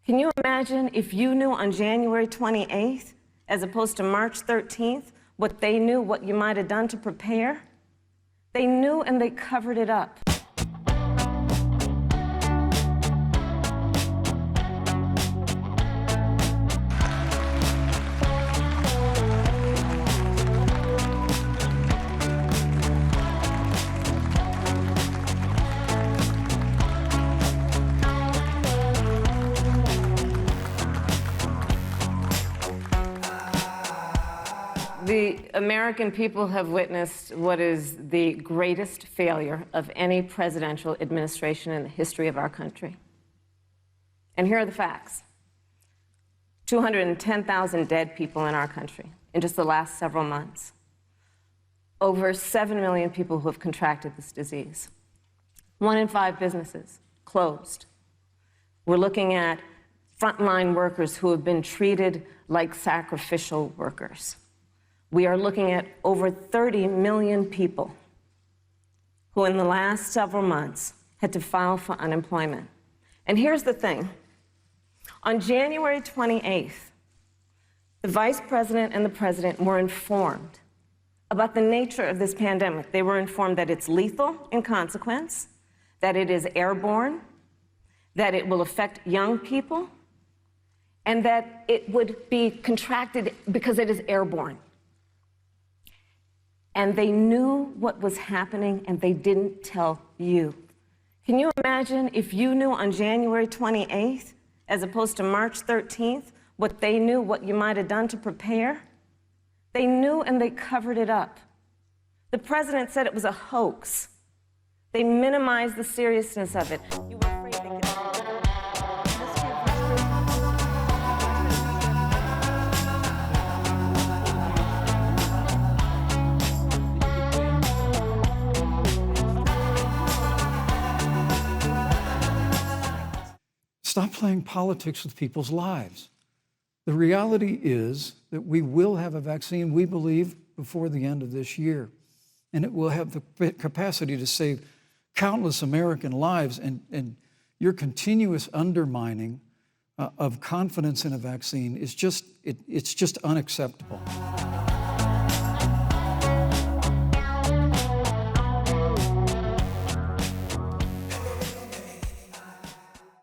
Can you imagine if you knew on January 28th, as opposed to March 13th, what they knew, what you might have done to prepare? They knew and they covered it up. The American people have witnessed what is the greatest failure of any presidential administration in the history of our country. And here are the facts. 210,000 dead people in our country in just the last several months. Over 7 million people who have contracted this disease. 1 in 5 businesses closed. We're looking at frontline workers who have been treated like sacrificial workers. We are looking at over 30 million people who in the last several months had to file for unemployment. And here's the thing. On January 28th, the Vice President and the President were informed about the nature of this pandemic. They were informed that it's lethal in consequence, that it is airborne, that it will affect young people, and that it would be contracted because it is airborne. And they knew what was happening, and they didn't tell you. Can you imagine if you knew on January 28th, as opposed to March 13th, what they knew, what you might have done to prepare? They knew and they covered it up. The president said it was a hoax. They minimized the seriousness of it. You were afraid they could... Stop playing politics with people's lives. The reality is that we will have a vaccine, we believe, before the end of this year. And it will have the capacity to save countless American lives. And your continuous undermining of confidence in a vaccine is just, it's just unacceptable.